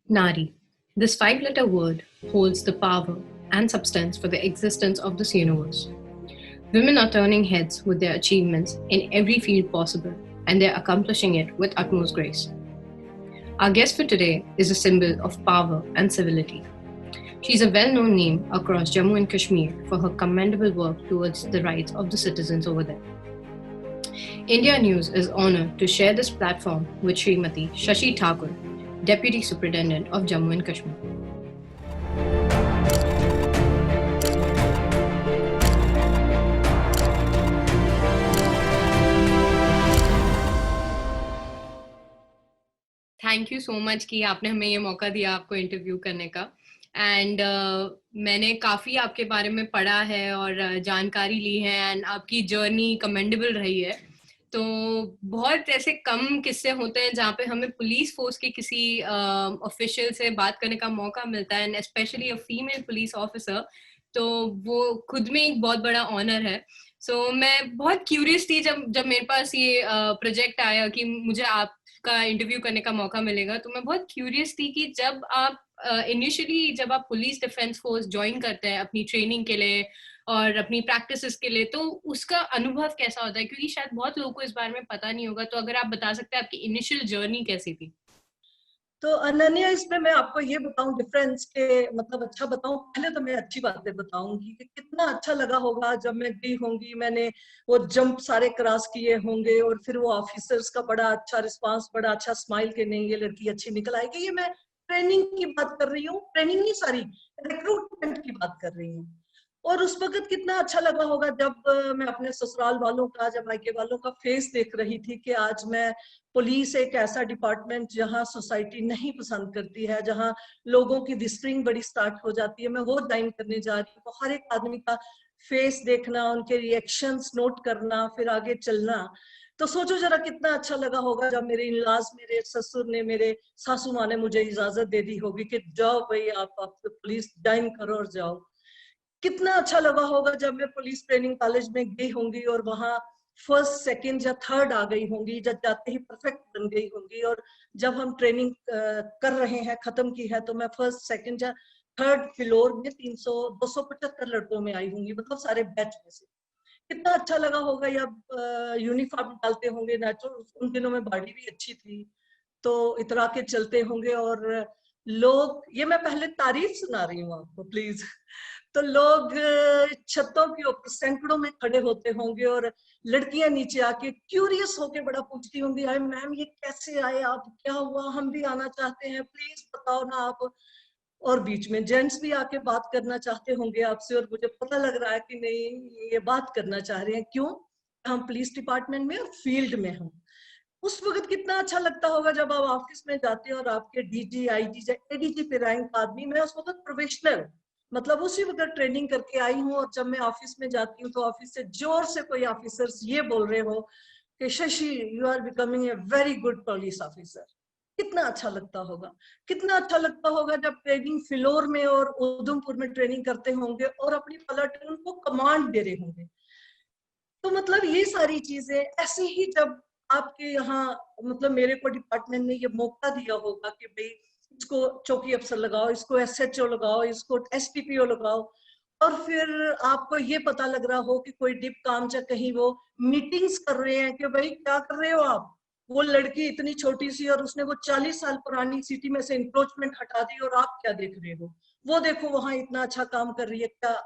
Nari. This five-letter word holds the power and substance for the existence of this universe. Women are turning heads with their achievements in every field possible, and they're accomplishing it with utmost grace. Our guest for today is a symbol of power and civility. She's a well-known name across Jammu and Kashmir for her commendable work towards the rights of the citizens over there. India News is honored to share this platform with Srimati Shashi Thakur, Deputy Superintendent of Jammu and Kashmir. Thank you so much कि आपने हमें ये मौका दिया आपको interview करने का and मैंने काफ़ी आपके बारे में पढ़ा है और जानकारी ली है एंड आपकी जर्नी कमेंडेबल रही है। तो बहुत ऐसे कम किस्से होते हैं जहाँ पे हमें पुलिस फोर्स के किसी ऑफिशियल से बात करने का मौका मिलता है and specially a female police officer, तो वो खुद में एक बहुत बड़ा ऑनर है। सो मैं बहुत क्यूरियस थी जब जब मेरे पास ये प्रोजेक्ट आया कि मुझे आपका इंटरव्यू करने का मौका मिलेगा, तो मैं बहुत क्यूरियस थी कि जब आप इनिशियली जब आप पुलिस डिफेंस फोर्स ज्वाइन करते हैं अपनी ट्रेनिंग के लिए और अपनी प्रैक्टिसेस के लिए, तो उसका अनुभव कैसा होता है, क्योंकि शायद बहुत लोगों को इस बारे में पता नहीं होगा। तो अगर आप बता सकते हैं आपकी इनिशियल जर्नी कैसी थी। तो अनन्या, इसमें मैं आपको ये बताऊं डिफरेंस के मतलब अच्छा बताऊं। पहले तो मैं अच्छी बातें बताऊंगी कि कितना अच्छा लगा होगा जब मैं गई होंगी, मैंने वो जंप सारे क्रॉस किए होंगे और फिर वो ऑफिसर्स का बड़ा अच्छा रिस्पांस, बड़ा अच्छा स्माइल के नहीं ये लड़की अच्छी निकल आएगी। ये मैं ट्रेनिंग की बात कर रही हूँ, ट्रेनिंग नहीं सारी रिक्रूटमेंट की बात कर रही हूँ। और उस वक्त कितना अच्छा लगा होगा जब मैं अपने ससुराल वालों का, जब मायके वालों का फेस देख रही थी कि आज मैं पुलिस एक ऐसा डिपार्टमेंट जहां सोसाइटी नहीं पसंद करती है, जहां लोगों की डिस्ट्रिंग बड़ी स्टार्ट हो जाती है, मैं वो ज्वाइन करने जा रही हूँ। तो हर एक आदमी का फेस देखना, उनके रिएक्शंस नोट करना, फिर आगे चलना। तो सोचो जरा कितना अच्छा लगा होगा जब मेरे इनलाज, मेरे ससुर ने, मेरे सासू माँ ने मुझे इजाजत दे दी होगी कि जाओ भाई आप तो पुलिस ज्वाइन करो और जाओ। कितना अच्छा लगा होगा जब मैं पुलिस ट्रेनिंग कॉलेज में गई होंगी और वहां फर्स्ट सेकंड या थर्ड आ गई होंगी, जब जाते ही परफेक्ट बन गई होंगी। और जब हम ट्रेनिंग कर रहे हैं, खत्म की है, तो मैं फर्स्ट सेकंड या थर्ड फ्लोर में 300 275 लड़कों में आई होंगी, मतलब सारे बैच में से। कितना अच्छा लगा होगा। या यूनिफॉर्म डालते होंगे, नेचुरल उन दिनों में बॉडी भी अच्छी थी, तो इतरा के चलते होंगे। और लोग, ये मैं पहले तारीफ सुना रही हूँ आपको प्लीज, तो लोग छतों के ऊपर सैकड़ों में खड़े होते होंगे और लड़कियां नीचे आके क्यूरियस होके बड़ा पूछती होंगी, अरे मैम ये कैसे आए आप, क्या हुआ, हम भी आना चाहते हैं, प्लीज बताओ ना आप। और बीच में जेंट्स भी आके बात करना चाहते होंगे आपसे, और मुझे पता लग रहा है कि नहीं ये बात करना चाह रहे हैं, क्यों, हम पुलिस डिपार्टमेंट में और फील्ड में हम। उस वक्त कितना अच्छा लगता होगा जब आप ऑफिस में जाते हो और आपके डीजी, आईजी, एडीजी पे रैंक आदमी, मैं उस वक्त प्रोफेशनल, मतलब उसी वक्त ट्रेनिंग करके आई हूँ, और जब मैं ऑफिस में जाती हूँ तो ऑफिस से जोर से कोई ऑफिसर्स ये बोल रहे हो कि Shashi you are becoming a very good police officer. कितना अच्छा लगता होगा। कितना अच्छा लगता होगा जब ट्रेनिंग फ्लोर में और उधमपुर में ट्रेनिंग करते होंगे और अपनी प्लाटून को कमांड दे रहे होंगे। तो मतलब ये सारी चीजें ऐसे ही जब आपके यहाँ, मतलब मेरे को डिपार्टमेंट ने ये मौका दिया होगा कि भाई इसको चौकी अफसर लगाओ, इसको एसएचओ लगाओ, इसको एसटीपीओ लगाओ, और फिर आपको ये पता लग रहा हो कि कोई डिप काम चाहे कहीं वो मीटिंग्स कर रहे हैं कि भाई क्या कर रहे हो आप, वो लड़की इतनी छोटी सी और उसने वो 40 साल पुरानी सिटी में से इंक्रोचमेंट हटा दी और आप क्या देख रहे हो, वो देखो वहां इतना अच्छा काम कर रही है, क्या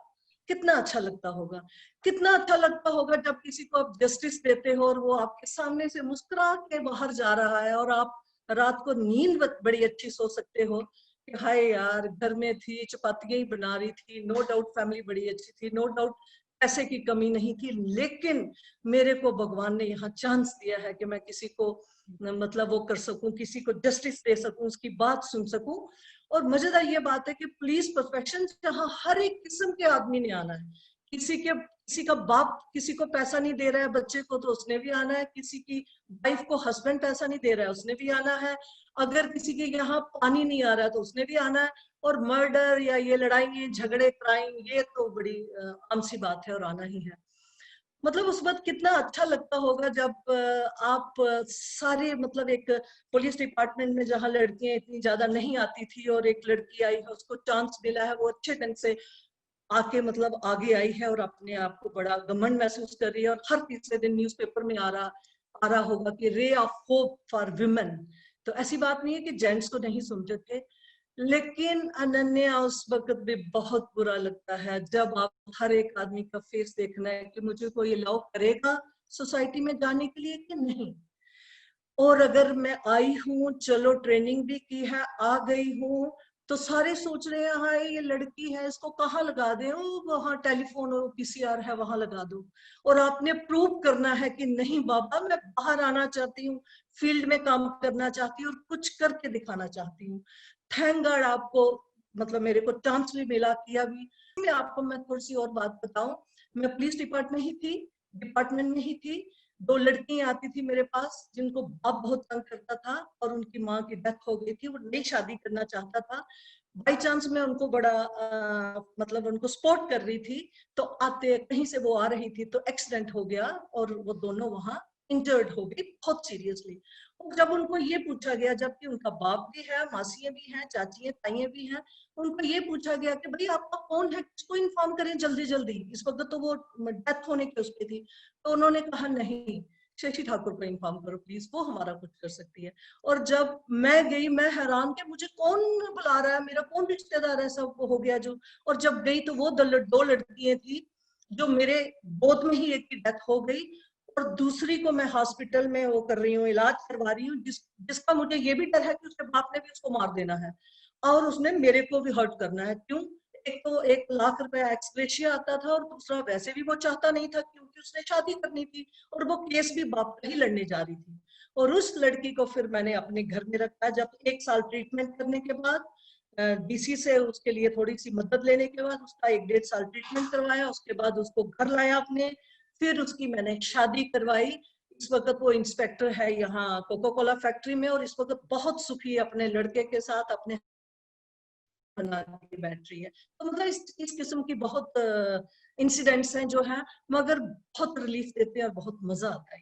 कितना अच्छा लगता होगा। कितना अच्छा लगता होगा जब किसी को आप जस्टिस देते हो और वो आपके सामने से मुस्कुरा के बाहर जा रहा है और आप रात को नींद बड़ी अच्छी सो सकते हो कि हाय यार घर में थी, चपातियां ही बना रही थी, नो डाउट फैमिली बड़ी अच्छी थी, नो डाउट पैसे की कमी नहीं थी, लेकिन मेरे को भगवान ने यहाँ चांस दिया है कि मैं किसी को मतलब वो कर सकूं, किसी को जस्टिस दे सकूं, उसकी बात सुन सकूं। और मजेदार ये बात है कि पुलिस प्रोफेशन जहाँ हर एक किस्म के आदमी ने आना है, किसी का बाप किसी को पैसा नहीं दे रहा है बच्चे को तो उसने भी आना है, किसी की वाइफ को हस्बैंड पैसा नहीं दे रहा है उसने भी आना है, अगर किसी के यहाँ पानी नहीं आ रहा है तो उसने भी आना है। और मर्डर या ये लड़ाई झगड़े क्राइम ये तो बड़ी आम सी बात है और आना ही है। मतलब उस वक्त कितना अच्छा लगता होगा जब आप सारे मतलब एक पुलिस डिपार्टमेंट में जहाँ लड़कियां इतनी ज्यादा नहीं आती थी और एक लड़की आई है, उसको चांस मिला है, वो अच्छे ढंग से आके मतलब आगे आई है और अपने आप को बड़ा घमंड महसूस कर रही है, और हर तीसरे दिन न्यूज़पेपर में आ रहा होगा कि ray of hope for women. तो ऐसी बात नहीं है कि जेंट्स को नहीं सुनते थे, लेकिन अनन्या उस वक्त भी बहुत बुरा लगता है जब आप हर एक आदमी का फेस देखना है कि मुझे कोई अलाउ करेगा सोसाइटी में जाने के लिए कि नहीं। और अगर मैं आई हूँ, चलो ट्रेनिंग भी की है, आ गई हूँ, तो सारे सोच रहे हैं हाँ ये लड़की है, इसको कहाँ लगा दे, वहाँ टेलीफोन और पीसीआर है वहां लगा दो। और आपने प्रूव करना है कि नहीं बाबा, मैं बाहर आना चाहती हूँ, फील्ड में काम करना चाहती हूँ और कुछ करके दिखाना चाहती हूँ। थैंक गॉड आपको मतलब मेरे को चांस भी मिला, किया भी। मैं थोड़ी सी और बात बताऊं, मैं पुलिस डिपार्टमेंट में ही थी। दो लड़कियां आती थी मेरे पास जिनको बाप बहुत तंग करता था और उनकी माँ की डेथ हो गई थी, वो नई शादी करना चाहता था। बाई चांस मैं उनको बड़ा मतलब उनको सपोर्ट कर रही थी, तो आते कहीं से वो आ रही थी तो एक्सीडेंट हो गया और वो दोनों वहां इंजर्ड हो गई बहुत सीरियसली। और जब उनको ये पूछा गया, जबकि उनका बाप भी है, मासियां भी हैं, चाचियां ताइयां भी हैं, उनको ये पूछा गया कि भाई आपका कौन है, किसको इन्फॉर्म करें जल्दी जल्दी, इस वक्त तो वो डेथ होने की उस पे थी। तो उन्होंने कहा नहीं, शशि ठाकुर को इन्फॉर्म करो प्लीज, वो हमारा कुछ कर सकती है। और जब मैं गई, मैं हैरान कि मुझे कौन बुला रहा है, मेरा कौन रिश्तेदार है, सब हो गया जो। और जब गई तो वो दो लड़कियां थी जो मेरे गोद में ही एक की डेथ हो गई और दूसरी को मैं हॉस्पिटल में वो कर रही हूँ, इलाज करवा रही हूँ, जिसका मुझे ये भी डर है कि उसके बाप ने भी उसको मार देना है और उसने मेरे को भी हर्ट करना है। क्यों? एक तो 1 लाख रुपया एक्सग्रेशिया आता था और दूसरा वैसे भी वो चाहता नहीं था क्योंकि उसने शादी करनी थी और वो केस भी बाप का ही लड़ने जा रही थी। और उस लड़की को फिर मैंने अपने घर में रखा, जब 1 साल ट्रीटमेंट करने के बाद डीसी से उसके लिए थोड़ी सी मदद लेने के बाद उसका 1 1.5 साल ट्रीटमेंट करवाया, उसके बाद उसको घर लाया अपने, फिर उसकी मैंने शादी करवाई। इस वक्त वो इंस्पेक्टर है यहाँ कोका कोला फैक्ट्री में और इस वक्त बहुत सुखी है अपने लड़के के साथ, अपने बना के बैठ रही है। तो मतलब इस किस्म की बहुत इंसिडेंट्स हैं जो हैं, मगर बहुत रिलीफ देते हैं और बहुत मजा आता है।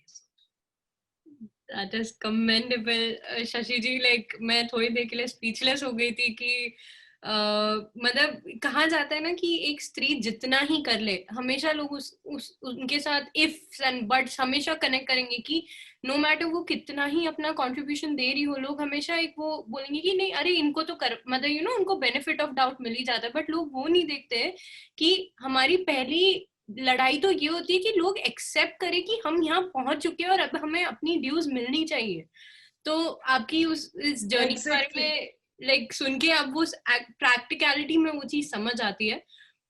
That is commendable, Shashi ji. Like मैं थोड़ी देर के लिए स्पीचलेस हो गई थी कि मतलब कहा जाता है ना कि एक स्त्री जितना ही कर ले, हमेशा लोग उनके साथ इफ्स एंड बट्स हमेशा कनेक्ट करेंगे कि नो मैटर वो कितना ही अपना कंट्रीब्यूशन दे रही हो, लोग हमेशा एक वो बोलेंगे कि नहीं अरे इनको तो कर, मतलब उनको बेनिफिट ऑफ डाउट मिल ही जाता है। बट लोग वो नहीं देखते हैं कि हमारी पहली लड़ाई तो ये होती है कि लोग एक्सेप्ट करें कि हम यहाँ पहुंच चुके हैं और अब हमें अपनी ड्यूज मिलनी चाहिए। तो आपकी इस जर्नी के बारे एग्जैक्टली। में लाइक सुन के अब वो प्रैक्टिकलिटी में वो चीज समझ आती है,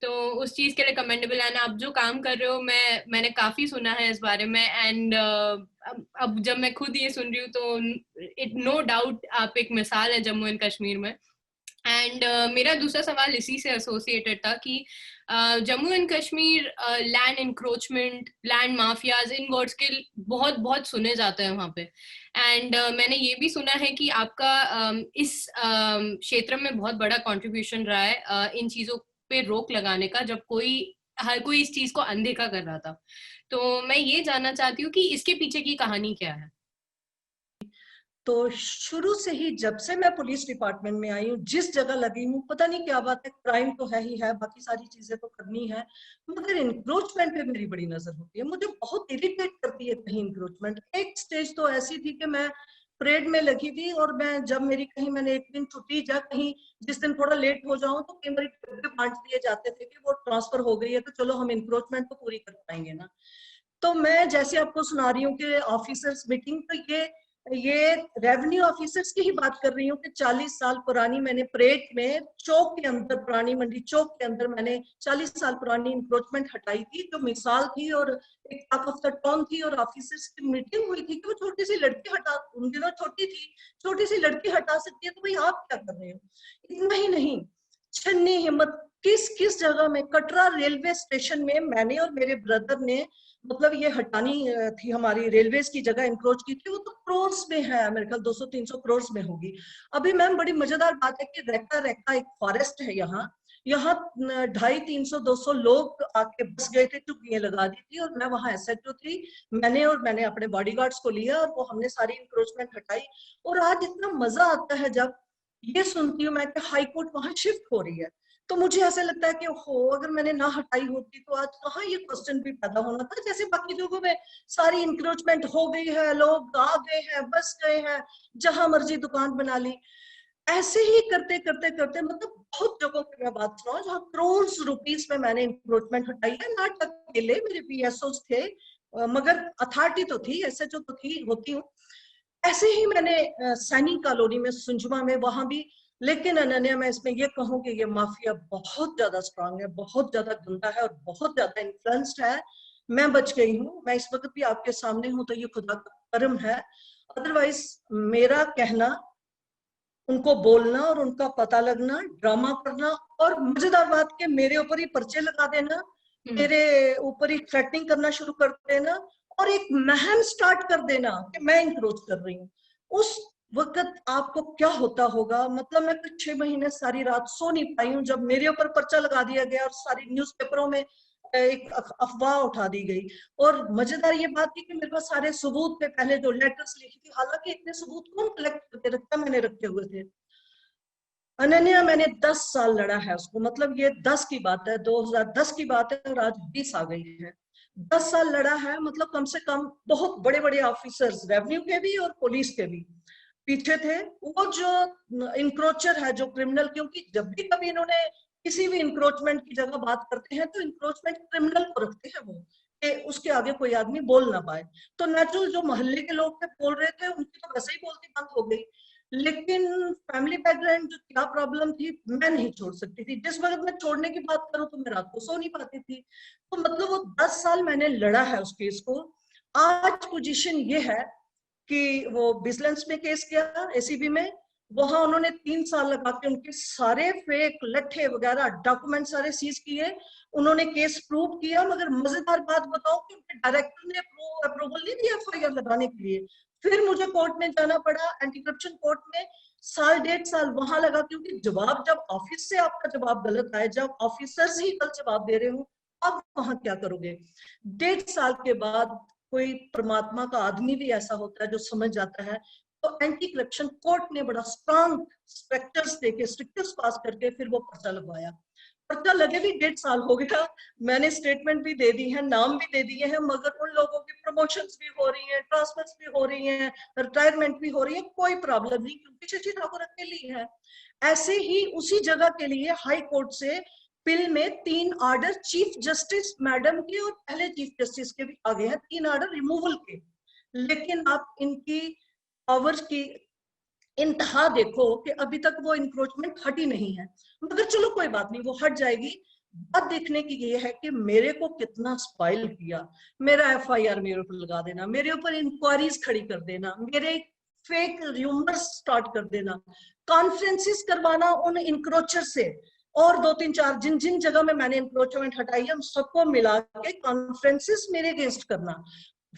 तो उस चीज के लिए कमेंडेबल है। आप जो काम कर रहे हो मैंने काफी सुना है इस बारे में, एंड अब जब मैं खुद ये सुन रही हूँ तो इट नो डाउट आप एक मिसाल है जम्मू एंड कश्मीर में। एंड मेरा दूसरा सवाल इसी से एसोसिएटेड था कि Jammu and Kashmir land encroachment, land mafias, in words के बहुत बहुत सुने जाते हैं वहां पे। एंड मैंने ये भी सुना है कि आपका इस क्षेत्र में बहुत बड़ा कंट्रीब्यूशन रहा है इन चीजों पे रोक लगाने का, जब हर कोई इस चीज को अनदेखा कर रहा था। तो मैं ये जानना चाहती हूँ कि इसके पीछे की कहानी क्या है। तो शुरू से ही जब से मैं पुलिस डिपार्टमेंट में आई हूँ, जिस जगह लगी हूँ, पता नहीं क्या बात है, क्राइम तो है ही है, बाकी सारी चीजें तो करनी है, मगर इंक्रोचमेंट पे मेरी बड़ी नजर होती है। मुझे बहुत इरिटेट करती है कहीं इंक्रोचमेंट। एक स्टेज तो ऐसी थी कि मैं परेड में लगी थी और मैं जब मेरी कहीं मैंने एक दिन छुट्टी जा कहीं जिस दिन थोड़ा लेट हो जाऊं तो कई बार डब्बे बांट दिए जाते थे कि वो ट्रांसफर हो गई है तो चलो हम इंक्रोचमेंट तो पूरी कर पाएंगे ना। तो मैं जैसे आपको सुना रही हूँ कि ऑफिसर्स मीटिंग, तो ये रेवेन्यू ऑफिसर्स की ही बात कर रही हूँ कि 40 साल पुरानी मैंने परेड में चौक के अंदर, पुरानी मंडी चौक के अंदर मैंने 40 साल पुरानी इंक्रोचमेंट हटाई थी, जो मिसाल थी और एक टॉक ऑफ द टाउन थी। और ऑफिसर्स की मीटिंग हुई थी कि वो छोटी सी लड़की हटा, उन दिनों छोटी थी, छोटी सी लड़की हटा सकती है, तो भाई आप क्या कर रहे हो। इतना ही नहीं, छन्नी हिम्मत, किस किस जगह में, कटरा रेलवे स्टेशन में मैंने और मेरे ब्रदर ने मतलब ये हटानी थी, हमारी रेलवेज की जगह इंक्रोच की थी, वो तो क्रोर्स में है, मेरे ख्याल 200-300 करोड़ में होगी। अभी मैम बड़ी मजेदार बात है कि रेका रेका एक फॉरेस्ट है यहाँ, यहाँ 250-300-200 लोग आके बस गए थे, चुप्पियां लगा दी थी, और मैं वहां एसएचओ थी। मैंने अपने बॉडीगार्ड्स को लिया और वो हमने सारी इंक्रोचमेंट हटाई। और आज इतना मजा आता है जब ये सुनती हूँ मैं कि हाई कोर्ट वहां शिफ्ट हो रही है, तो मुझे ऐसा लगता है कि हो, अगर मैंने ना हटाई होती तो आज कहाँ ये क्वेश्चन भी पैदा होना था। जैसे बाकी जगहों में सारी इंक्रोचमेंट हो गई है, लोग आ गए हैं, बस गए हैं, जहां मर्जी दुकान बना ली। ऐसे ही करते करते करते मतलब बहुत जगहों की मैं बात सुनाऊं जहाँ करोड़ रुपीस में मैंने इंक्रोचमेंट हटाई है। ना अकेले, मेरे पीएसओ थे, मगर अथॉरिटी तो थी, एसएचओ तो थी, होती हूँ। ऐसे ही मैंने सैनिक कॉलोनी में, सुंजमा में, वहां भी। लेकिन अनन्या, मैं इसमें ये कहूँ कि ये माफिया बहुत ज्यादा स्ट्रांग है, बहुत ज्यादा गंदा है और बहुत ज्यादा इन्फ्लुएंस्ड है। मैं बच गई हूँ, मैं इस वक्त भी आपके सामने हूँ तो ये खुदा का करम है। अदरवाइज मेरा कहना, उनको बोलना और उनका पता लगना, ड्रामा करना, और मजेदार बात के मेरे ऊपर ही पर्चे लगा देना, मेरे ऊपर ही थ्रेटनिंग करना शुरू कर देना, और एक महम स्टार्ट कर देना कि मैं इंक्रोच कर रही हूँ। उस वक्त आपको क्या होता होगा, मतलब मैं कुछ 6 महीने सारी रात सो नहीं पाई हूँ जब मेरे ऊपर पर्चा लगा दिया गया और सारी न्यूज़पेपरों में एक अफवाह उठा दी गई। और मजेदार ये बात थी कि मेरे पास सारे सबूत थे, पहले जो लेटर्स लिखी थी, हालांकि इतने सबूत कौन कलेक्ट करके रखता, मैंने रखे हुए थे। अनन्या, मैंने 10 साल लड़ा है उसको, मतलब ये 10 की बात है, 2010 की बात है और आज 20 आ गई है। 10 साल लड़ा है, मतलब कम से कम बहुत बड़े बड़े ऑफिसर्स, रेवेन्यू के भी और पुलिस के भी, पीछे थे। वो जो इंक्रोचर है, जो क्रिमिनल, क्योंकि जब भी कभी इन्होंने किसी भी इंक्रोचमेंट की जगह बात करते हैं तो इंक्रोचमेंट क्रिमिनल को रखते हैं वो, कि उसके आगे कोई आदमी बोल ना पाए। तो नेचुरल जो मोहल्ले के लोग थे बोल रहे थे, उनकी तो वैसे ही बोलती बंद हो गई। लेकिन फैमिली बैकग्राउंड जो क्या प्रॉब्लम थी, मैं नहीं छोड़ सकती थी। जिस वक्त मैं छोड़ने की बात करूं तो मैं रात को सो नहीं पाती थी। तो मतलब वो 10 साल मैंने लड़ा है उस केस को। आज पोजीशन ये है कि वो विजिलेंस में केस किया, एसीबी में, वहां उन्होंने 3 साल लगा के उनके सारे फेक लट्ठे वगैरह डॉक्यूमेंट सारे सीज किए। उन्होंने केस प्रूव किया, मगर मजेदार बात बताऊं कि उनके डायरेक्टर ने अप्रूवल नहीं दिया एफआईआर लगाने के लिए। फिर मुझे कोर्ट में जाना पड़ा, एंटी करप्शन कोर्ट में। साल 1.5 साल वहां लगा, क्योंकि जवाब जब ऑफिस से आपका जवाब गलत आए, जब ऑफिसर्स ही गलत जवाब दे रहे हो, अब वहां क्या करोगे। 1.5 साल के बाद कोई परमात्मा का आदमी भी ऐसा होता है जो समझ जाता है। तो एंटी करप्शन कोर्ट ने बड़ा स्ट्रांग स्ट्रक्चर्स देके, स्ट्रिक्टर्स पास करके फिर वो पर्चा लगवाया। पर्चा लगे भी 1.5 साल हो गया, मैंने स्टेटमेंट भी दे दी है, नाम भी दे दिए हैं, मगर उन लोगों की प्रमोशंस भी हो रही हैं, ट्रांसफर्स भी हो रही हैं, रिटायरमेंट भी हो रही है, कोई प्रॉब्लम नहीं, क्योंकि शशि ठाकुर अकेली है। ऐसे ही उसी जगह के लिए हाई कोर्ट से पिल में 3 ऑर्डर चीफ जस्टिस मैडम के और पहले चीफ जस्टिस के भी आ गए हैं, 3 ऑर्डर रिमूवल के। लेकिन आप इनकी पावर्स की इंतहा देखो कि अभी तक वो इंक्रोचमेंट हटी नहीं है। मगर चलो कोई बात नहीं, वो हट जाएगी। बात देखने की ये है कि मेरे को कितना स्पॉइल किया। मेरा एफआईआर मेरे ऊपर लगा देना, मेरे ऊपर इंक्वायरीज खड़ी कर देना, मेरे फेक र्यूमर्स स्टार्ट कर देना, कॉन्फ्रेंसिस करवाना उन इंक्रोचर से, और 2-3-4 जिन जिन जगह में मैंने इंक्रोचमेंट हटाई है उन सबको मिला के कॉन्फ्रेंसिस मेरे अगेंस्ट करना,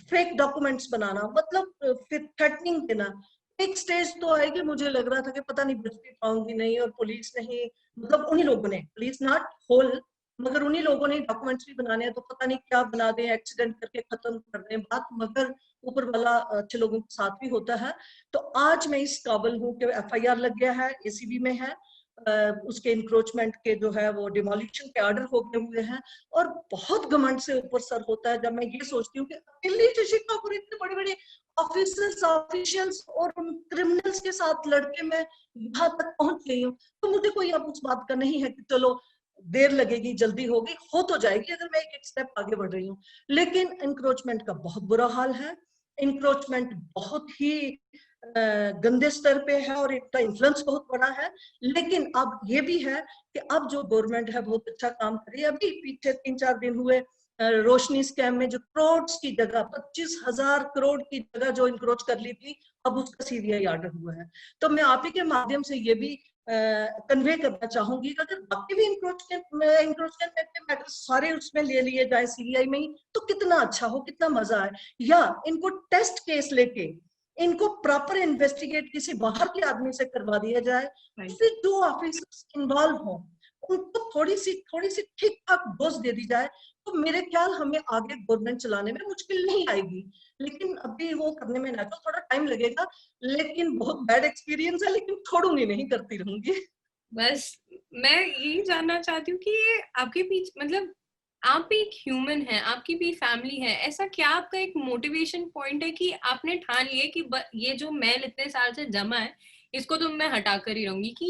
फेक डॉक्यूमेंट्स बनाना, मतलब फिर थ्रेटनिंग देना। एक स्टेज तो आएगी, मुझे लग रहा था कि पता नहीं बच भी पाऊंगी नहीं, और पुलिस नहीं, मतलब उन्हीं लोगों ने, पुलिस नॉट होल, मगर उन्हीं लोगों ने डॉक्यूमेंट्स भी बनाने हैं, तो पता नहीं क्या बना दें, एक्सीडेंट करके खत्म कर दें बात। मगर ऊपर वाला अच्छे लोगों के साथ भी होता है। तो आज मैं इस काबिल हूँ कि एफआईआर लग गया है, एसीबी में है, उसके इंक्रोचमेंट के जो है वो डिमोलिशन के ऑर्डर हो गए हुए हैं। और बहुत घमंड से ऊपर सर होता है जब मैं ये सोचती हूँ कि अकेले शशि ठाकुर इतने बड़े बड़े ऑफिसर्स, ऑफिशियल्स और उन क्रिमिनल्स के साथ लड़के मैं यहाँ तक पहुंच गई हूँ। तो मुझे कोई अब उस बात का नहीं है कि चलो देर लगेगी जल्दी होगी, हो तो जाएगी अगर मैं एक स्टेप आगे बढ़ रही हूँ। लेकिन इंक्रोचमेंट का बहुत बुरा हाल है। इंक्रोचमेंट बहुत ही गंदे स्तर पे है और इसका इन्फ्लुएंस बहुत बड़ा है। लेकिन अब ये भी है कि अब जो गवर्नमेंट है बहुत अच्छा काम कर रही है। अभी पीछे 3-4 दिन हुए रोशनी स्कैम में जो करोड़ की जगह 25,000 करोड़ की जगह जो इंक्रोच कर ली थी, अब उसका सीबीआई ऑर्डर हुआ है। तो मैं आप ही के माध्यम से ये भी कन्वे करना चाहूंगी कि अगर बाकी भी इंक्रोचमेंट मैटर सारे उसमें ले लिए जाए सीबीआई में ही, तो कितना अच्छा हो, कितना मजा आए। या इनको टेस्ट केस लेके इनको प्रॉपर इन्वेस्टिगेट किसी बाहर के आदमी से करवा दिया जाए, फिर जो ऑफिसर्स इन्वॉल्व हो उनको थोड़ी सी ठीक ठाक डोज दे दी जाए, तो मेरे ख्याल हमें आगे गवर्नमेंट चलाने में मुश्किल नहीं आएगी। लेकिन अभी वो करने में ना तो थोड़ा टाइम लगेगा, लेकिन बहुत बैड एक्सपीरियंस है, लेकिन छोड़ूंगी नहीं, करती रहूंगी। बस मैं यही जानना चाहती हूँ कि ये आपके पीछे मतलब आप भी एक ह्यूमन हैं, आपकी भी फैमिली है, ऐसा क्या आपका एक मोटिवेशन पॉइंट है कि आपने ठान लिया कि ये जो मैल इतने साल से जमा है इसको तो मैं हटा कर ही रहूंगी, कि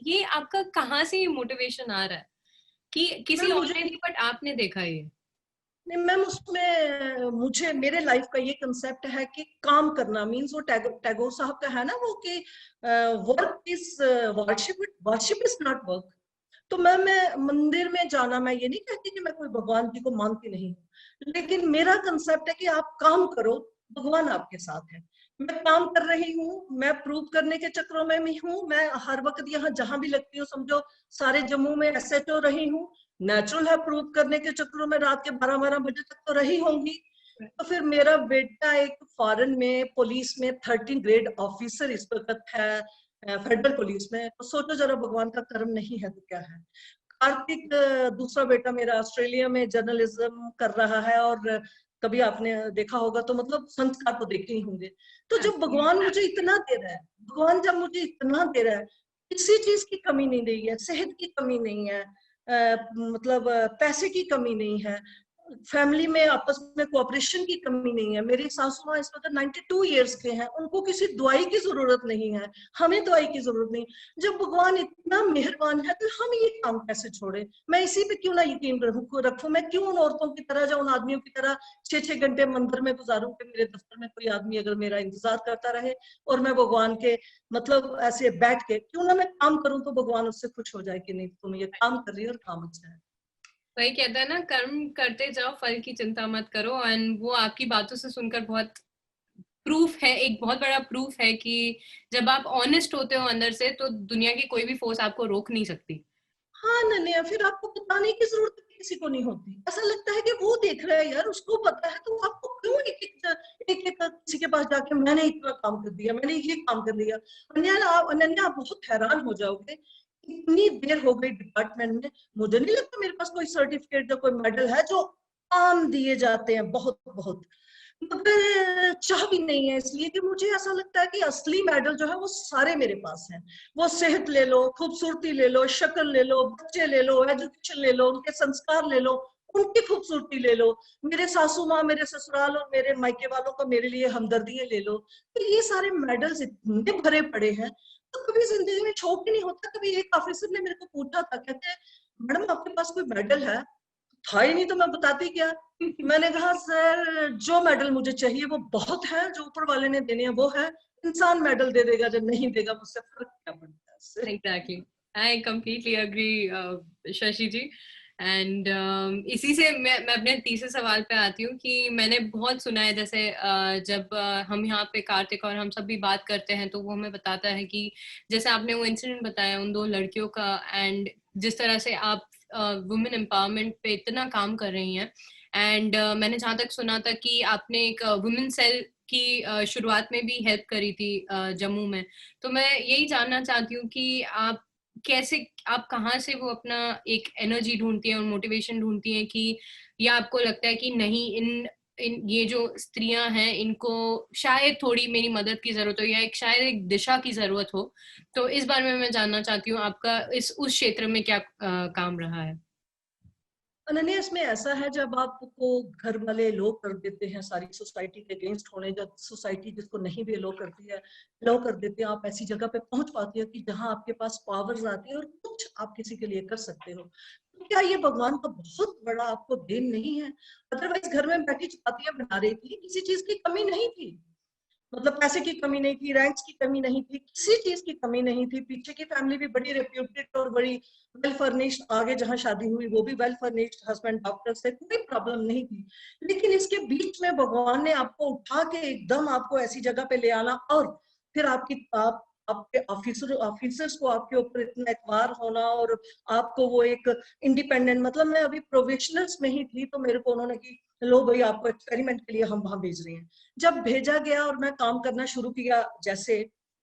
ये आपका कहाँ से ये मोटिवेशन आ रहा है कि किसी मैम और मुझे ने नहीं बट आपने देखा ये? नहीं मैम, उसमें मुझे मेरे लाइफ का ये कंसेप्ट है कि काम करना मीन्स, वो टैगोर साहब का है ना वो, कि work is worship, worship is not work. तो मैं मंदिर में जाना, मैं ये नहीं कहती कि मैं कोई भगवान जी को मानती नहीं हूँ, लेकिन मेरा कंसेप्ट है कि आप काम करो, भगवान आपके साथ है। मैं काम कर रही हूँ, मैं प्रूव करने के चक्रों में भी हूँ, मैं हर वक्त यहाँ जहां भी लगती हूँ, समझो सारे जम्मू में एसएचओ रही हूँ, नेचुरल है प्रूव करने के चक्रों में रात के 12-12 बजे तक तो रही होंगी। तो फिर मेरा बेटा एक फॉरेन में पुलिस में 13 ग्रेड ऑफिसर इस वक्त है, फेडरल पुलिस में, तो सोचो जरा भगवान का कर्म नहीं है तो क्या है। कार्तिक दूसरा बेटा मेरा ऑस्ट्रेलिया में जर्नलिज्म कर रहा है, और कभी आपने देखा होगा तो मतलब संस्कार तो देखे ही होंगे। तो जब भगवान मुझे इतना दे रहा है, भगवान जब मुझे इतना दे रहा है, किसी चीज की कमी नहीं रही है, सेहत की कमी नहीं है, मतलब पैसे की कमी नहीं है, फैमिली में आपस में कोऑपरेशन की कमी नहीं है। मेरी सासू माँ इस वक्त 92 ईयर्स के हैं, उनको किसी दवाई की जरूरत नहीं है, हमें दवाई की जरूरत नहीं। जब भगवान इतना मेहरबान है तो हम ये काम कैसे छोड़े? मैं इसी पे क्यों ना यकीन रखूं? मैं क्यों उन औरतों की तरह या उन आदमियों की तरह 6-6 घंटे मंदिर में गुजारूं कि मेरे दफ्तर में कोई आदमी अगर मेरा इंतजार करता रहे, और मैं भगवान के मतलब ऐसे बैठ के क्यों ना मैं काम करूं, तो भगवान उससे खुश हो जाए कि नहीं तुम ये काम कर रही हो और काम अच्छा है। वही कहता है ना, कर्म करते जाओ फल की चिंता मत करो, एंड वो आपकी बातों से सुनकर बहुत प्रूफ है, एक बहुत बड़ा प्रूफ है कि जब आप ऑनेस्ट होते हो अंदर से तो दुनिया की कोई भी फोर्स आपको रोक नहीं सकती। हाँ नन्या, फिर आपको बताने की जरूरत किसी को नहीं होती। ऐसा लगता है कि वो देख रहा है यार, उसको पता है, तो आपको क्यों एक एक किसी के पास जाके मैंने इतना काम कर दिया, मैंने ये काम कर दिया। अनन्या आप बहुत हैरान हो जाओगे, इतनी देर हो गई डिपार्टमेंट में, मुझे नहीं लगता मेरे पास कोई सर्टिफिकेट या कोई मेडल है, जो आम दिए जाते हैं बहुत बहुत, मगर चाह भी नहीं है, इसलिए कि मुझे ऐसा लगता है कि असली मेडल जो है वो सारे मेरे पास हैं। वो सेहत ले लो, खूबसूरती ले लो, शक्ल ले लो, बच्चे ले लो, एजुकेशन ले लो, उनके संस्कार ले लो, उनकी खूबसूरती ले लो, मेरे सासू माँ, मेरे ससुराल और मेरे मायके वालों का मेरे लिए हमदर्दियां ले लो। तो ये सारे मेडल्स इतने भरे पड़े हैं, तो कभी जिंदगी में शौक ही नहीं होता। कभी एक ऑफिसर ने मेरे को पूछा था, कहते मैडम आपके पास कोई मेडल है? था ही नहीं तो मैं बताती क्या। मैंने कहा सर जो मेडल मुझे चाहिए वो बहुत है, जो ऊपर वाले ने देने हैं वो है, इंसान मेडल दे देगा, जब नहीं देगा मुझसे फर्क क्या पड़ता है उससे। Exactly, I completely agree Shashi ji. And इसी से मैं अपने तीसरे सवाल पे आती हूँ कि मैंने बहुत सुना है, जैसे जब हम यहाँ पे कार्तिक और हम सब भी बात करते हैं तो वो हमें बताता है कि जैसे आपने वो इंसिडेंट बताया उन दो लड़कियों का, एंड जिस तरह से आप वुमेन एम्पावरमेंट पे इतना काम कर रही हैं, एंड मैंने जहाँ तक सुना था कि आपने एक वुमेन सेल की शुरुआत में भी हेल्प करी थी जम्मू में। तो मैं यही जानना चाहती हूँ कि आप कैसे, आप कहाँ से वो अपना एक एनर्जी ढूंढती हैं और मोटिवेशन ढूंढती हैं कि, या आपको लगता है कि नहीं, इन इन ये जो स्त्रियां हैं इनको शायद थोड़ी मेरी मदद की जरूरत हो, या एक शायद एक दिशा की जरूरत हो। तो इस बारे में मैं जानना चाहती हूँ आपका इस उस क्षेत्र में क्या काम रहा है? अनन्या इसमें ऐसा है, जब आपको घर वाले लो कर देते हैं, सारी सोसाइटी के अगेंस्ट होने, जब सोसाइटी जिसको नहीं भी लो करती है, लो कर देते हैं, आप ऐसी जगह पे पहुंच पाती हो कि जहां आपके पास पावर्स आती है और कुछ आप किसी के लिए कर सकते हो। तो क्या ये भगवान का बहुत बड़ा आपको देन नहीं है? अदरवाइज घर में बैठी चपातियां बना रही थी, किसी चीज की कमी नहीं थी, मतलब पैसे की कमी नहीं थी, रैंक्स की कमी नहीं थी, किसी चीज की कमी नहीं थी। पीछे की फैमिली भी बड़ी रेप्यूटेड और बड़ी वेल फर्निश्ड, आगे जहां शादी हुई वो भी वेल फर्निश्ड, हस्बैंड डॉक्टर से, कोई प्रॉब्लम नहीं थी। लेकिन इसके बीच में भगवान ने आपको उठा के एकदम आपको ऐसी जगह पे ले आना, और फिर आपके ऑफिसर्स को आपके ऊपर इतना एतबार होना, और आपको वो एक इंडिपेंडेंट, मतलब मैं अभी प्रोफेशनल्स में ही थी तो मेरे को उन्होंने की लो भाई आपको एक्सपेरिमेंट के लिए हम वहां भेज रहे हैं। जब भेजा गया और मैं काम करना शुरू किया जैसे,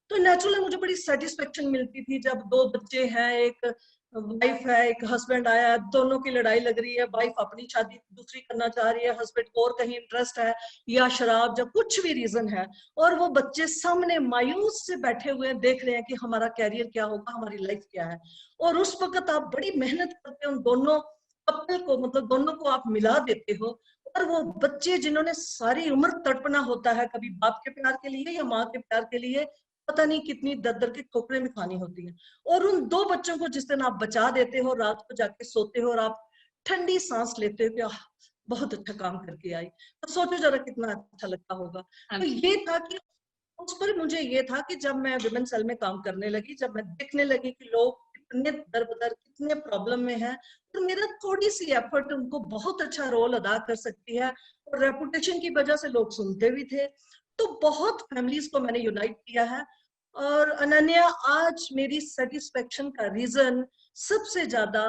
तो नेचुरली मुझे बड़ी सेटिस्फेक्शन मिलती थी। जब दो बच्चे हैं, एक वाइफ है, एक हस्बैंड आया, दोनों की लड़ाई लग रही है, वाइफ अपनी शादी दूसरी करना चाह रही है, हस्बैंड को और कहीं इंटरेस्ट है, या शराब, जब कुछ भी रीजन है, और वो बच्चे सामने मायूस से बैठे हुए हैं, देख रहे हैं कि हमारा कैरियर क्या होगा, हमारी लाइफ क्या है। और उस वक्त आप बड़ी मेहनत करके उन दोनों कपल को, मतलब दोनों को आप मिला देते हो, और वो बच्चे जिन्होंने सारी उम्र तड़पना होता है, कभी बाप के प्यार के लिए या माँ के प्यार के लिए, पता नहीं कितनी दर दर की ठोकरें भी खानी होती है, और उन दो बच्चों को जिस दिन आप बचा देते हो, रात को जाके सोते हो और आप ठंडी सांस लेते हो कि आह, बहुत अच्छा काम करके आई, तो सोचो जरा कितना अच्छा लगता होगा। तो ये था कि उस पर मुझे ये था कि जब मैं विमेन सेल में काम करने लगी, जब मैं देखने लगी कि लोग कितने दर बदर, कितने प्रॉब्लम में हैं, तो मेरा थोड़ी सी एफर्ट उनको बहुत अच्छा रोल अदा कर सकती है, और रेपुटेशन की वजह से लोग सुनते भी थे। तो बहुत फैमिलीज को मैंने यूनाइट किया है। और अनन्या, आज मेरी सेटिस्फेक्शन का रीजन सबसे ज्यादा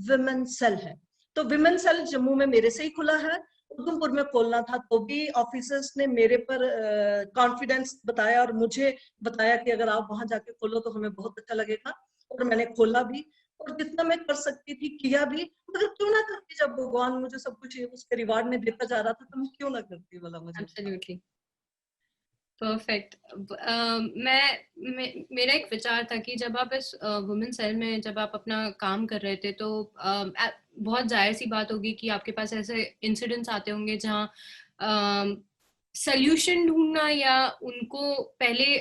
विमेन सेल है। तो विमेन सेल जम्मू में मेरे से ही खुला है, उधमपुर में खोलना था तो भी ऑफिसर्स ने मेरे पर कॉन्फिडेंस बताया और मुझे बताया कि अगर आप वहां जाके खोलो तो हमें बहुत अच्छा लगेगा, और मैंने खोला भी, और जितना मैं कर सकती थी किया भी। मगर क्यों ना करती, जब भगवान मुझे सब कुछ उसके रिवार्ड में देता जा रहा था, तो मैं क्यों ना करती, बोला मुझे। Absolutely perfect. मेरा एक विचार था कि जब आप इस वुमेन सेल में जब आप अपना काम कर रहे थे तो बहुत जाहिर सी बात होगी कि आपके पास ऐसे इंसिडेंट्स आते होंगे जहाँ सल्यूशन ढूंढना या उनको पहले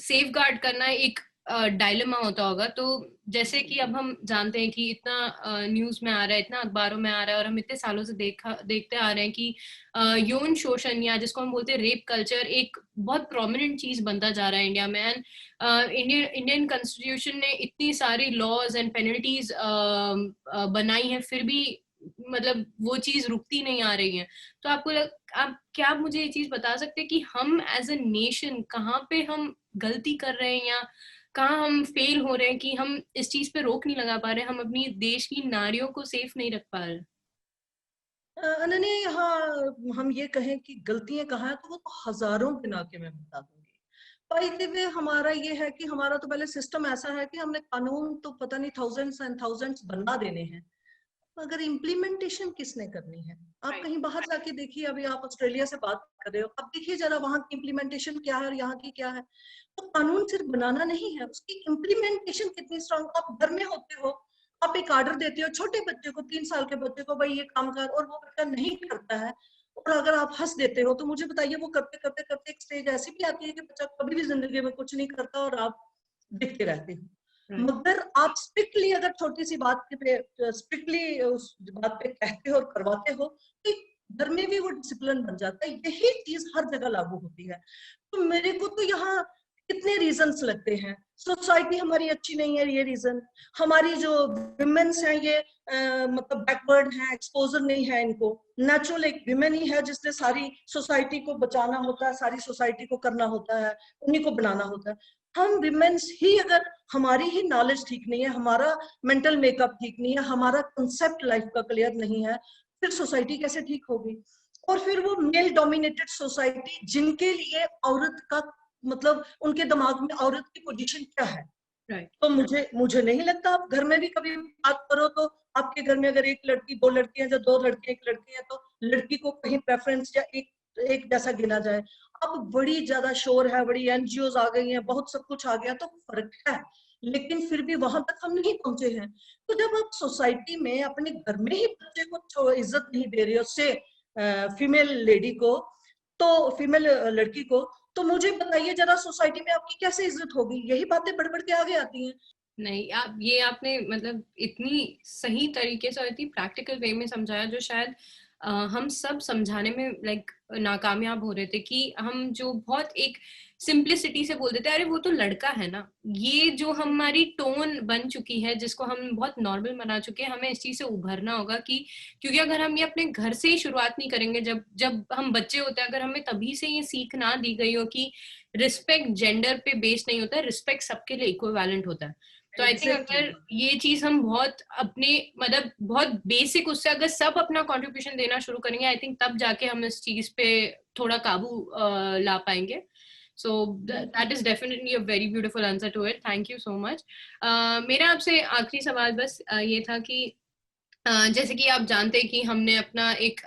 सेफ गार्ड करना एक डायलेमा होता होगा। तो जैसे कि अब हम जानते हैं कि इतना न्यूज में आ रहा है, इतना अखबारों में आ रहा है, और हम इतने सालों से देखते आ रहे हैं कि यौन शोषण या जिसको हम बोलते हैं रेप कल्चर एक बहुत प्रोमिनेंट चीज बनता जा रहा है इंडिया में। एंड इंडियन कॉन्स्टिट्यूशन ने इतनी सारी लॉज एंड पेनल्टीज बनाई हैं, फिर भी मतलब वो चीज रुकती नहीं आ रही है। तो आप क्या मुझे ये चीज बता सकते हैं कि हम एज अ नेशन कहाँ पे हम गलती कर रहे हैं, या कहाँ हम फेल हो रहे हैं कि हम इस चीज पे रोक नहीं लगा पा रहे, हम अपनी देश की नारियों को सेफ नहीं रख पा रहे? अनन्या, यहाँ हम ये कहें कि गलतियां कहाँ है, तो वो तो हजारों गिना के मैं बता दूंगी। बाय द वे, हमारा ये है कि हमारा तो पहले सिस्टम ऐसा है कि हमने कानून तो पता नहीं थाउजेंड्स एंड थाउजेंड्स बना देने हैं, मगर इम्प्लीमेंटेशन किसने करनी है? आप राइट। कहीं बाहर जाके देखिए, अभी आप ऑस्ट्रेलिया से बात कर रहे हो, अब देखिए जरा वहां की इम्प्लीमेंटेशन क्या है और यहाँ की क्या है। तो कानून सिर्फ बनाना नहीं है, उसकी इम्प्लीमेंटेशन कितनी स्ट्रांग। आप घर में होते हो, आप एक ऑर्डर देते हो छोटे बच्चे को, 3 साल के बच्चे को, भाई ये काम कर, और वो बच्चा नहीं करता है, और अगर आप हंस देते हो, तो मुझे बताइए वो करते करते करते एक स्टेज ऐसी भी आती है कि बच्चा कभी भी जिंदगी में कुछ नहीं करता और आप देखते रहते हो। मगर आप स्ट्रिक्टली अगर छोटी सी बात पे स्ट्रिक्टली उस बात पे कहते हो और करवाते हो, तो घर में भी वो डिसिप्लिन बन जाता है। यही चीज हर जगह लागू होती है। तो मेरे को तो यहाँ कितने रीजंस लगते हैं। सोसाइटी हमारी अच्छी नहीं है, ये रीजन। हमारी जो विमेन्स हैं ये मतलब बैकवर्ड हैं, एक्सपोजर नहीं है इनको। नेचुरल एक विमेन ही है जिसने सारी सोसाइटी को बचाना होता है, सारी सोसाइटी को करना होता है, उन्हीं को बनाना होता है। हम विमेन्स ही अगर हमारी ही नॉलेज ठीक नहीं है, हमारा मेंटल मेकअप ठीक नहीं है, हमारा कंसेप्ट लाइफ का क्लियर नहीं है, फिर सोसाइटी कैसे ठीक होगी? और फिर वो मेल डोमिनेटेड सोसाइटी जिनके लिए औरत का मतलब उनके दिमाग में औरत की पोजीशन क्या है। राइट। तो मुझे मुझे नहीं लगता, आप घर में भी कभी बात करो तो आपके घर में अगर एक लड़की, दो लड़कियां, या दो लड़के एक लड़की है, तो लड़की को कहीं प्रेफरेंस या एक जैसा गिना जाए। अब बड़ी ज्यादा शोर है, बड़ी एनजीओ आ गई हैं, बहुत सब कुछ आ गया, तो फर्क है, लेकिन फिर भी वहां तक हम नहीं पहुंचे हैं। तो जब आप सोसाइटी में अपने घर में ही बच्चे को इज्जत नहीं दे रहे हो, से फीमेल लेडी को, तो फीमेल लड़की को, तो मुझे बताइए जरा सोसाइटी में आपकी कैसे इज्जत होगी? यही बातें बढ़ बढ़ के आगे आती हैं। नहीं, आपने मतलब इतनी सही तरीके से और इतनी प्रैक्टिकल वे में समझाया जो शायद हम सब समझाने में लाइक नाकामयाब हो रहे थे। कि हम जो बहुत एक सिंप्लिसिटी से बोल देते हैं, अरे वो तो लड़का है ना, ये जो हमारी टोन बन चुकी है जिसको हम बहुत नॉर्मल बना चुके हैं, हमें इस चीज से उभरना होगा। कि क्योंकि अगर हम ये अपने घर से ही शुरुआत नहीं करेंगे, जब जब हम बच्चे होते हैं, अगर हमें तभी से ये सीख ना दी गई हो कि रिस्पेक्ट जेंडर पे बेस्ड नहीं होता है, रिस्पेक्ट सबके लिए इक्विवेलेंट होता है। तो आई थिंक एग्जैक्टली। अगर ये चीज हम बहुत अपने मतलब बहुत बेसिक उससे अगर सब अपना कंट्रीब्यूशन देना शुरू करेंगे, आई थिंक तब जाके हम इस चीज पे थोड़ा काबू ला पाएंगे। So that is definitely a very beautiful answer to it. Thank you so much. मेरा आपसे आखिरी सवाल बस ये था कि जैसे कि आप जानते हैं कि हमने अपना एक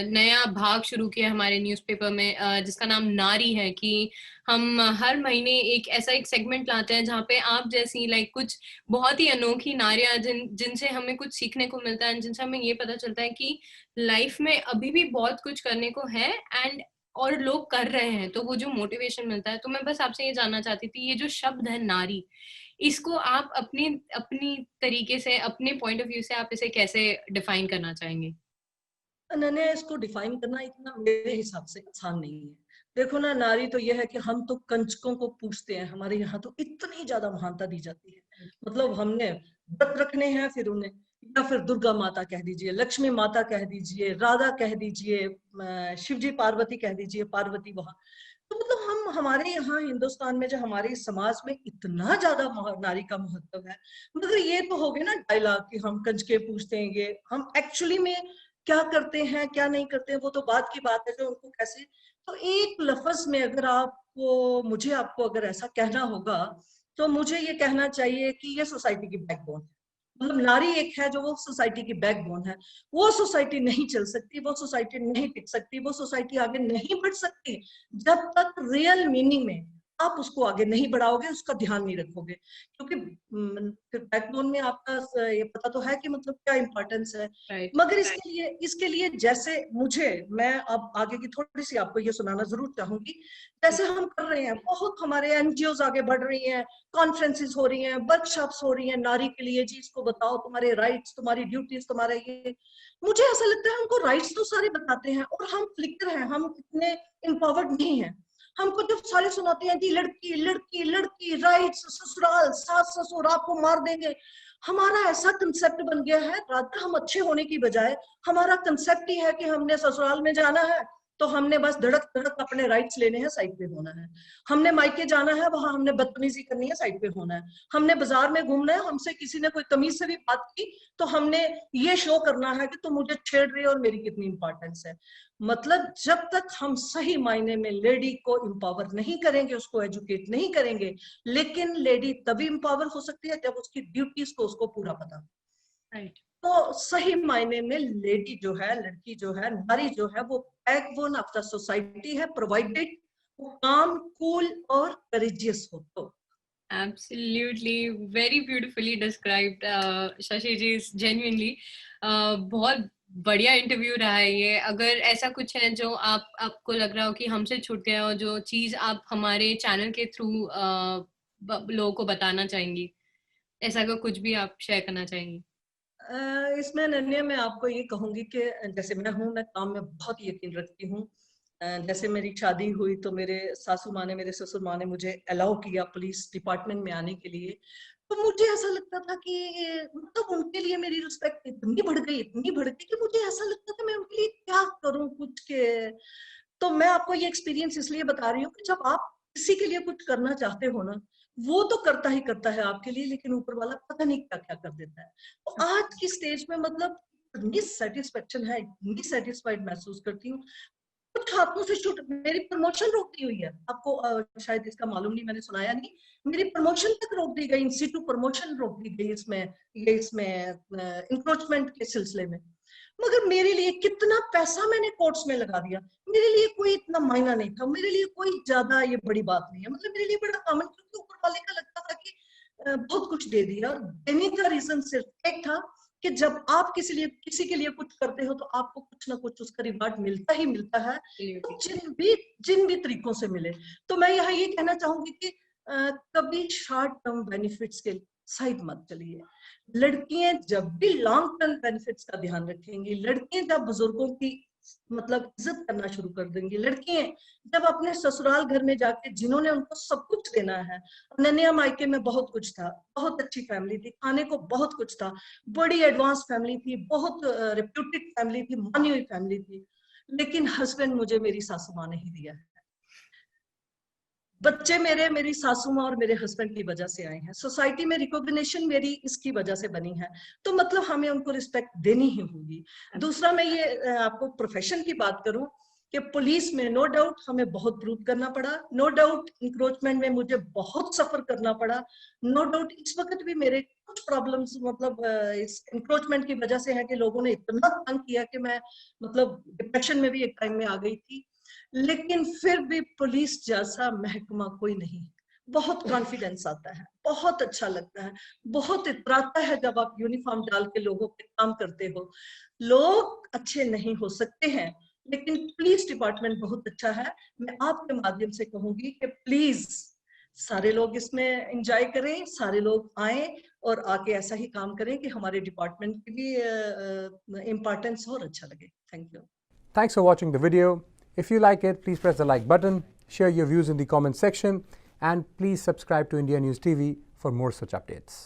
नया भाग शुरू किया हमारे न्यूज़पेपर में, जिसका नाम नारी है, कि हम हर महीने ऐसा एक सेगमेंट लाते हैं जहाँ पे आप जैसी लाइक कुछ बहुत ही अनोखी नारियां जिनसे हमें कुछ सीखने को मिलता है, जिनसे हमें ये पता चलता है कि लाइफ में अभी भी बहुत कुछ करने को है एंड और लोग कर रहे हैं, तो वो जो मोटिवेशन मिलता है। तो मैं बस आपसे ये जानना चाहती थी, ये जो शब्द है नारी, इसको आप अपनी अपनी तरीके से, अपने पॉइंट ऑफ व्यू से आप इसे कैसे डिफाइन करना चाहेंगे? अनन्या, इसको डिफाइन करना इतना मेरे हिसाब से आसान नहीं है। देखो ना, नारी तो यह है कि हम तो कंचकों को पूछते हैं, हमारे यहाँ तो इतनी ज्यादा महानता दी जाती है। मतलब हमने व्रत रखने हैं, फिर उन्हें, या फिर दुर्गा माता कह दीजिए, लक्ष्मी माता कह दीजिए, राधा कह दीजिए, शिव जी पार्वती कह दीजिए, पार्वती वहां। तो मतलब हम, हमारे यहाँ हिंदुस्तान में, जो हमारे समाज में इतना ज्यादा नारी का महत्व है। मगर ये तो हो गया ना डायलॉग कि हम कंचके पूछते हैं, ये हम एक्चुअली में क्या करते हैं क्या नहीं करते हैं वो तो बात की बात है, जो उनको कैसे। तो एक लफ्ज में अगर आपको, मुझे आपको अगर ऐसा कहना होगा, तो मुझे ये कहना चाहिए कि ये सोसाइटी की बैकबोन है। मतलब नारी एक है जो वो सोसाइटी की बैकबोन है। वो सोसाइटी नहीं चल सकती, वो सोसाइटी नहीं टिक सकती, वो सोसाइटी आगे नहीं बढ़ सकती जब तक रियल मीनिंग में आप उसको आगे नहीं बढ़ाओगे, उसका ध्यान नहीं रखोगे। क्योंकि फिर बैकबोन में आपका ये पता तो है कि मतलब क्या इंपॉर्टेंस है। राइट। मगर इसके लिए जैसे मुझे, मैं अब आगे की थोड़ी सी आपको ये सुनाना जरूर चाहूंगी। जैसे हम कर रहे हैं, बहुत हमारे एनजीओ आगे बढ़ रही हैं, कॉन्फ्रेंसेस हो रही हैं, वर्कशॉप्स हो रही हैं नारी के लिए, जी इसको बताओ, तुम्हारे राइट्स, तुम्हारी ड्यूटीज, तुम्हारे ये। मुझे ऐसा लगता है हमको राइट्स तो सारे बताते हैं, और हम फ्लिकर हैं, हम इतने इम्पावर्ड नहीं है। हमको जब सारे सुनाते हैं कि लड़की लड़की लड़की, राइट्स, ससुराल, सास ससुर आपको मार देंगे, हमारा ऐसा कंसेप्ट बन गया है। रात हम अच्छे होने की बजाय हमारा कंसेप्ट ही है कि हमने ससुराल में जाना है तो हमने बस धड़क धड़क अपने राइट्स लेने हैं, साइड पे होना है। हमने मायके जाना है, वहां हमने बदतमीजी करनी है, साइड पे होना है। हमने बाजार में घूमना है, हमसे किसी ने कोई तमीज से भी बात की तो हमने ये शो करना है कि तुम मुझे छेड़ रही हो और मेरी कितनी इंपॉर्टेंस है। मतलब जब तक हम सही मायने में लेडी को एम्पावर नहीं करेंगे, उसको एजुकेट नहीं करेंगे, लेकिन लेडी तभी एम्पावर हो सकती है जब उसकी ड्यूटीज को उसको पूरा पता। राइट। तो सही मायने में लेडी जो है, लड़की जो है, नारी जो है, वो बैकबोन ऑफ द सोसाइटी है, प्रोवाइडेड वो काम कूल और करेजियस हो तो। Absolutely, very beautifully described, Shashi जी, genuinely बहुत बढ़िया इंटरव्यू रहा है ये। अगर ऐसा कुछ है जो आपको लग रहा हो कि हमसे छूट गया हो, जो चीज आप हमारे चैनल के थ्रू लोगों को बताना चाहेंगी, ऐसा का कुछ भी आप शेयर करना चाहेंगी? इसमें अनन्या मैं आपको ये कहूंगी कि जैसे मैं काम में बहुत यकीन रखती हूँ। जैसे मेरी शादी हुई तो मेरे सासू माँ ने, मेरे ससुर माँ ने मुझे अलाउ किया पुलिस डिपार्टमेंट में आने के लिए। तो मुझे ऐसा लगता था कि मतलब उनके लिए मेरी रिस्पेक्ट इतनी बढ़ गई, इतनी बढ़ गई कि मुझे ऐसा लगता था मैं उनके लिए क्या करूं कुछ के। तो मैं आपको ये एक्सपीरियंस इसलिए बता रही हूँ कि जब आप किसी के लिए कुछ करना चाहते हो ना, वो तो करता ही करता है आपके लिए, लेकिन ऊपर वाला पता नहीं क्या क्या कर देता है। तो आज की स्टेज में मतलब इतनी सेटिस्फेक्शन है, इतनी सेटिस्फाइड महसूस करती हूँ। कुछ हाथों से छूट, मेरी प्रमोशन रोक दी हुई है, आपको शायद इसका मालूम नहीं, मैंने सुनाया नहीं। मेरी प्रमोशन तक रोक दी गई, इन सीटू प्रमोशन रोक दी गई इसमें इंक्रोचमेंट के सिलसिले में। मगर मेरे लिए कितना पैसा मैंने कोर्ट्स में लगा दिया, मेरे लिए कोई इतना मायना नहीं था, मेरे लिए कोई ज्यादा ये बड़ी बात नहीं है। मतलब मेरे लिए बड़ा कॉमन, क्योंकि ऊपर वाले का लगता था कि बहुत कुछ दे दिया। और देने का रीजन सिर्फ एक था कि जब आप किसी के लिए कुछ करते हो तो आपको कुछ ना कुछ उसका रिवार्ड मिलता ही मिलता है, तो जिन भी तरीकों से मिले। तो मैं यहाँ ये कहना चाहूंगी कि कभी शॉर्ट टर्म बेनिफिट्स के साइड मत चलिए। लड़कियां जब भी लॉन्ग टर्म बेनिफिट्स का ध्यान रखेंगी, लड़कियां जब बुजुर्गों की मतलब इज्जत करना शुरू कर देंगी, लड़कियां जब अपने ससुराल घर में जाके, जिन्होंने उनको सब कुछ देना है। अनन्या मायके में बहुत कुछ था, बहुत अच्छी फैमिली थी, खाने को बहुत कुछ था, बड़ी एडवांस फैमिली थी, बहुत रेप्यूटेड फैमिली थी, मानी हुई फैमिली थी, लेकिन हस्बैंड मुझे मेरी सासू माँ ने ही दिया है। बच्चे मेरी सासू माँ और मेरे हस्बैंड की वजह से आए हैं, सोसाइटी में रिकॉग्निशन मेरी इसकी वजह से बनी है। तो मतलब हमें उनको रिस्पेक्ट देनी ही होगी। दूसरा, मैं ये आपको प्रोफेशन की बात करूं कि पुलिस में नो डाउट हमें बहुत प्रूव करना पड़ा, नो डाउट इंक्रोचमेंट में मुझे बहुत सफर करना पड़ा, नो डाउट इस वक्त भी मेरे कुछ प्रॉब्लम्स मतलब इस इंक्रोचमेंट की वजह से है कि लोगों ने इतना तंग किया कि मैं मतलब डिप्रेशन में भी एक टाइम में आ गई थी। लेकिन फिर भी पुलिस जैसा महकमा कोई नहीं। बहुत कॉन्फिडेंस आता है, बहुत अच्छा लगता है, बहुत इतराता है जब आप यूनिफॉर्म डाल के लोगों पे काम करते हो। लोग अच्छे नहीं हो सकते हैं, लेकिन पुलिस डिपार्टमेंट बहुत अच्छा है। मैं आपके माध्यम से कहूंगी कि प्लीज सारे लोग इसमें एंजॉय करें, सारे लोग आए और आके ऐसा ही काम करें कि हमारे डिपार्टमेंट की भी इम्पोर्टेंस हो और अच्छा लगे। Thank you. Thanks for watching the video. If you like it, please press the like button, share your views in the comment section, and please subscribe to India News TV for more such updates.